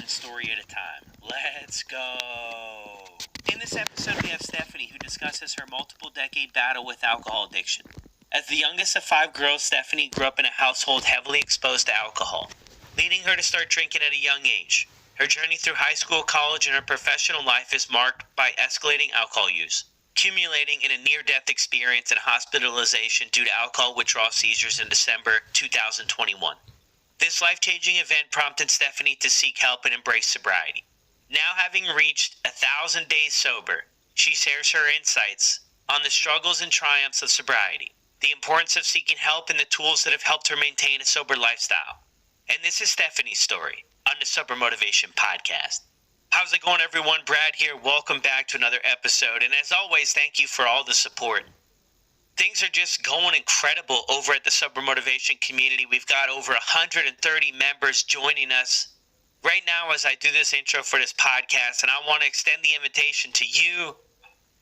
one story at a time. Let's go! In this episode, we have Stephanie, who discusses her multiple-decade battle with alcohol addiction. As the youngest of 5 girls, Stephanie grew up in a household heavily exposed to alcohol, leading her to start drinking at a young age. Her journey through high school, college, and her professional life is marked by escalating alcohol use, accumulating in a near-death experience and hospitalization due to alcohol withdrawal seizures in December 2021. This life-changing event prompted Stephanie to seek help and embrace sobriety. Now having reached 1,000 days sober, she shares her insights on the struggles and triumphs of sobriety, the importance of seeking help, and the tools that have helped her maintain a sober lifestyle. And this is Stephanie's story on the Sober Motivation Podcast. How's it going, everyone? Brad here. Welcome back to another episode. And as always, thank you for all the support. Things are just going incredible over at the Sober Motivation community. We've got over 130 members joining us right now as I do this intro for this podcast. And I want to extend the invitation to you.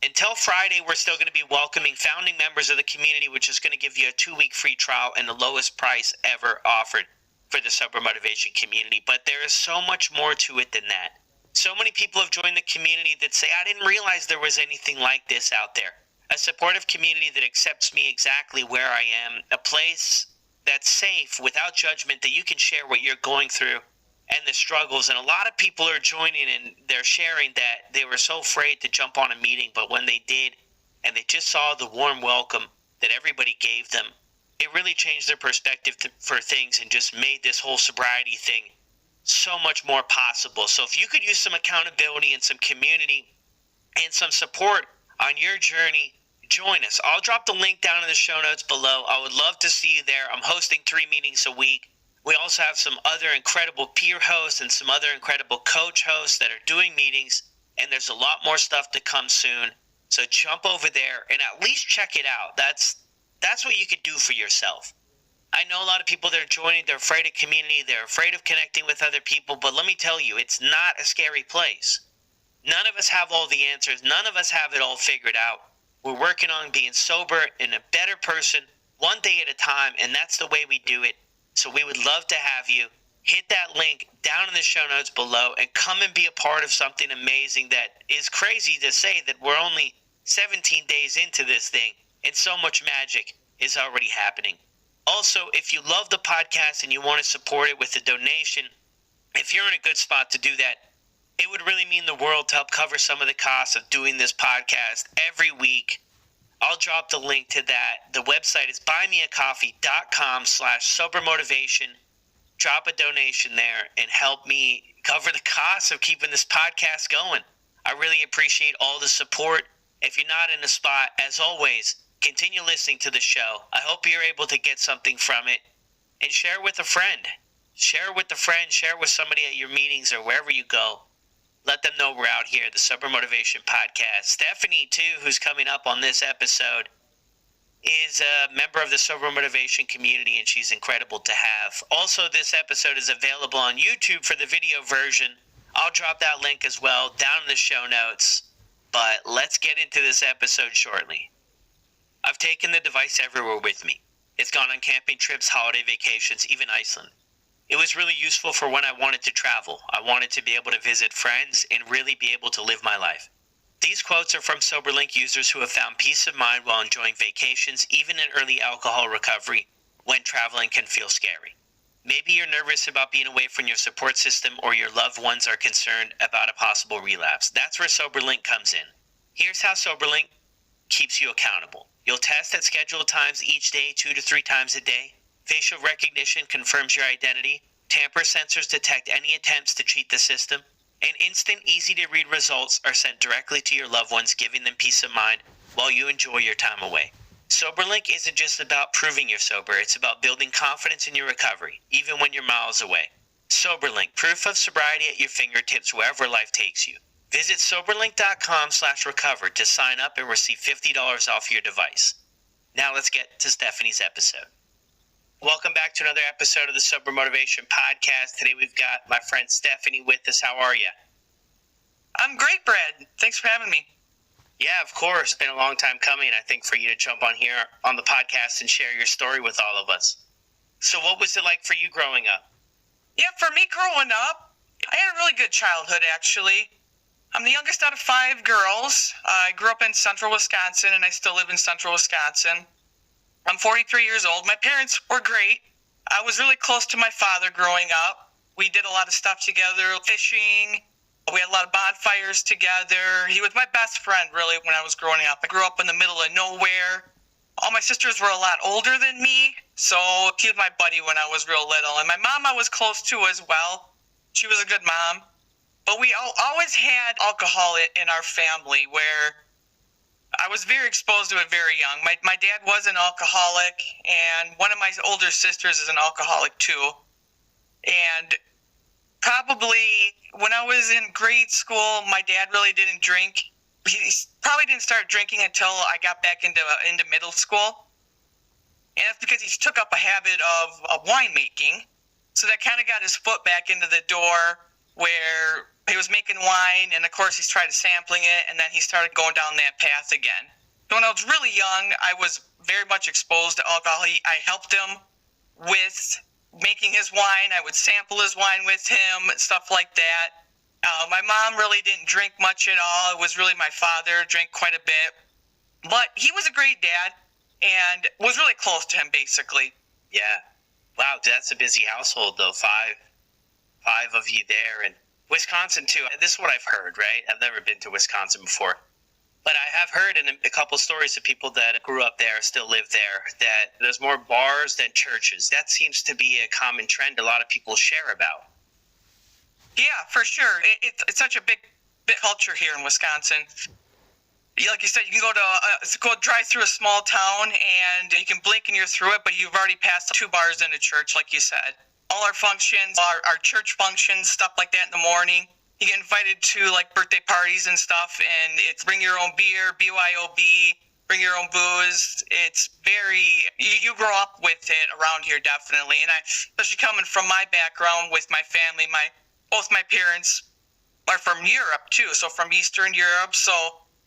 Until Friday, we're still going to be welcoming founding members of the community, which is going to give you a 2-week free trial and the lowest price ever offered for the Sober Motivation community. But there is so much more to it than that. So many people have joined the community that say, I didn't realize there was anything like this out there. A supportive community that accepts me exactly where I am. A place that's safe, without judgment, that you can share what you're going through and the struggles. And a lot of people are joining and they're sharing that they were so afraid to jump on a meeting, but when they did and they just saw the warm welcome that everybody gave them, it really changed their perspective for things and just made this whole sobriety thing so much more possible. So if you could use some accountability and some community and some support on your journey, join us. I'll drop the link down in the show notes below. I would love to see you there. I'm hosting 3 meetings a week. We also have some other incredible peer hosts and some other incredible coach hosts that are doing meetings, and there's a lot more stuff to come soon. So jump over there and at least check it out. That's what you could do for yourself. I know a lot of people that are joining, they're afraid of community, they're afraid of connecting with other people, but let me tell you, it's not a scary place. None of us have all the answers. None of us have it all figured out. We're working on being sober and a better person one day at a time, and that's the way we do it. So we would love to have you. Hit that link down in the show notes below and come and be a part of something amazing that is crazy to say that we're only 17 days into this thing, and so much magic is already happening. Also, if you love the podcast and you want to support it with a donation, if you're in a good spot to do that, it would really mean the world to help cover some of the costs of doing this podcast every week. I'll drop the link to that. The website is buymeacoffee.com/sobermotivation. Drop a donation there and help me cover the costs of keeping this podcast going. I really appreciate all the support. If you're not in a spot, as always, continue listening to the show. I hope you're able to get something from it and share with a friend. Share with a friend, share with somebody at your meetings or wherever you go. Let them know we're out here, the Sober Motivation Podcast. Stephanie, too, who's coming up on this episode, is a member of the Sober Motivation community, and she's incredible to have. Also, this episode is available on YouTube for the video version. I'll drop that link as well down in the show notes. But let's get into this episode shortly. I've taken the device everywhere with me. It's gone on camping trips, holiday vacations, even Iceland. It was really useful for when I wanted to travel. I wanted to be able to visit friends and really be able to live my life. These quotes are from SoberLink users who have found peace of mind while enjoying vacations, even in early alcohol recovery, when traveling can feel scary. Maybe you're nervous about being away from your support system, or your loved ones are concerned about a possible relapse. That's where SoberLink comes in. Here's how SoberLink keeps you accountable. You'll test at scheduled times each day, 2 to 3 times a day. Facial recognition confirms your identity. Tamper sensors detect any attempts to cheat the system. And instant, easy-to-read results are sent directly to your loved ones, giving them peace of mind while you enjoy your time away. SoberLink isn't just about proving you're sober. It's about building confidence in your recovery, even when you're miles away. SoberLink, proof of sobriety at your fingertips wherever life takes you. Visit Soberlink.com/recover to sign up and receive $50 off your device. Now let's get to Stephanie's episode. Welcome back to another episode of the Sober Motivation Podcast. Today we've got my friend Stephanie with us. How are you? I'm great, Brad. Thanks for having me. Yeah, of course. It's been a long time coming, I think, for you to jump on here on the podcast and share your story with all of us. So what was it like for you growing up? Yeah, for me growing up, I had a really good childhood, actually. I'm the youngest out of 5 girls. I grew up in central Wisconsin, and I still live in central Wisconsin. I'm 43 years old. My parents were great. I was really close to my father growing up. We did a lot of stuff together, fishing. We had a lot of bonfires together. He was my best friend, really, when I was growing up. I grew up in the middle of nowhere. All my sisters were a lot older than me, so he was my buddy when I was real little. And my mom I was close to as well. She was a good mom. But we always had alcohol in our family, where I was very exposed to it very young. My dad was an alcoholic, and one of my older sisters is an alcoholic too. And probably when I was in grade school, my dad really didn't drink. He probably didn't start drinking until I got back into middle school. And that's because he took up a habit of winemaking. So that kind of got his foot back into the door, where he was making wine, and of course he started sampling it, and then he started going down that path again. So when I was really young, I was very much exposed to alcohol. I helped him with making his wine. I would sample his wine with him, stuff like that. My mom really didn't drink much at all. It was really my father, drank quite a bit. But he was a great dad and was really close to him, basically. Yeah. Wow, that's a busy household, though. Five of you there. And Wisconsin, too. This is what I've heard, right? I've never been to Wisconsin before. But I have heard in a couple stories of people that grew up there, still live there, that there's more bars than churches. That seems to be a common trend a lot of people share about. Yeah, for sure. It's such a big culture here in Wisconsin. Like you said, you can go drive through a small town, and you can blink and you're through it, but you've already passed 2 bars in a church, like you said. All our functions, our church functions, stuff like that in the morning, you get invited to like birthday parties and stuff, and it's bring your own beer, BYOB, bring your own booze. It's very, you grow up with it around here, definitely. And especially coming from my background with my family, both my parents are from Europe too, so from Eastern Europe. So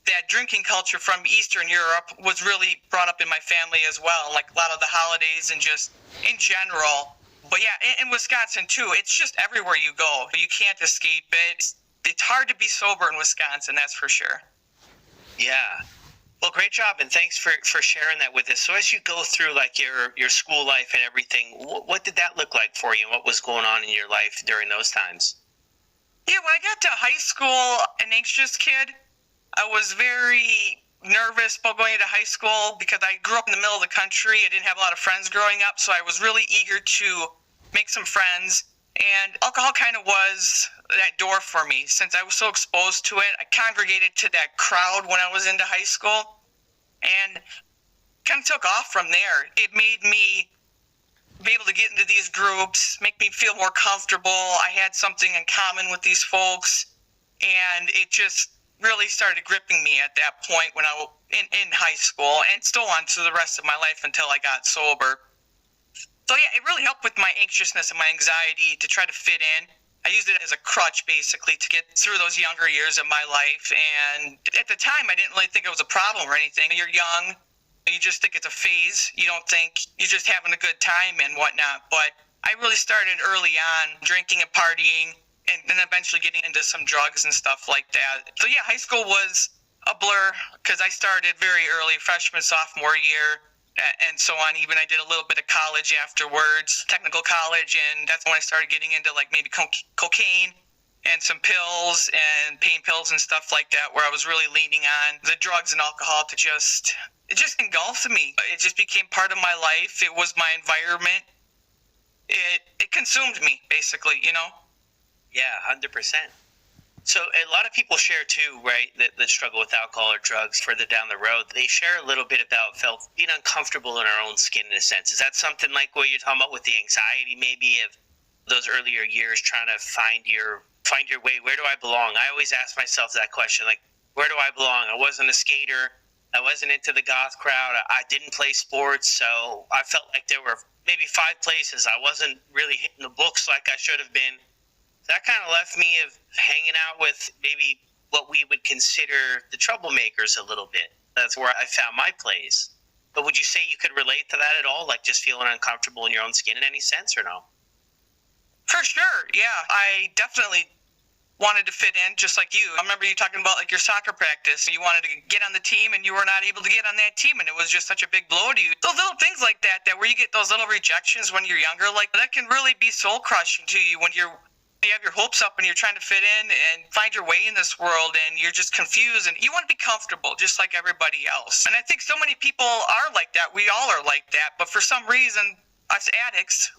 that drinking culture from Eastern Europe was really brought up in my family as well, like a lot of the holidays and just in general. But yeah, in Wisconsin too, it's just everywhere you go. You can't escape it. It's hard to be sober in Wisconsin, that's for sure. Yeah. Well, great job, and thanks for sharing that with us. So as you go through like your school life and everything, what did that look like for you, and what was going on in your life during those times? Yeah, when I got to high school, an anxious kid, I was very nervous about going into high school because I grew up in the middle of the country. I didn't have a lot of friends growing up, so I was really eager to make some friends. And alcohol kind of was that door for me. Since I was so exposed to it, I congregated to that crowd when I was into high school and kind of took off from there. It made me be able to get into these groups, make me feel more comfortable. I had something in common with these folks, and it just really started gripping me at that point when I was in high school, and still on to the rest of my life until I got sober. So yeah, it really helped with my anxiousness and my anxiety to try to fit in. I used it as a crutch, basically, to get through those younger years of my life. And at the time, I didn't really think it was a problem or anything. You're young. You just think it's a phase. You don't think you're just having a good time and whatnot. But I really started early on drinking and partying, and then eventually getting into some drugs and stuff like that. So yeah, high school was a blur because I started very early, freshman, sophomore year, and so on. Even I did a little bit of college afterwards, technical college, and that's when I started getting into like maybe cocaine and some pills and pain pills and stuff like that, where I was really leaning on the drugs and alcohol to it just engulfed me. It just became part of my life. It was my environment. It consumed me, basically, you know? Yeah, 100%. So a lot of people share too, right, that struggle with alcohol or drugs further down the road. They share a little bit about being uncomfortable in our own skin in a sense. Is that something like what you're talking about with the anxiety maybe of those earlier years, trying to find your way? Where do I belong? I always ask myself that question, like, where do I belong? I wasn't a skater. I wasn't into the goth crowd. I didn't play sports, so I felt like there were maybe 5 places I wasn't really hitting the books like I should have been. That kind of left me of hanging out with maybe what we would consider the troublemakers a little bit. That's where I found my place. But would you say you could relate to that at all? Like just feeling uncomfortable in your own skin in any sense, or no? For sure, yeah. I definitely wanted to fit in just like you. I remember you talking about like your soccer practice. You wanted to get on the team and you were not able to get on that team, and it was just such a big blow to you. Those little things like that, where you get those little rejections when you're younger, like that can really be soul crushing to you when you have your hopes up and you're trying to fit in and find your way in this world, and you're just confused and you want to be comfortable just like everybody else. And I think so many people are like that. We all are like that, but for some reason, us addicts,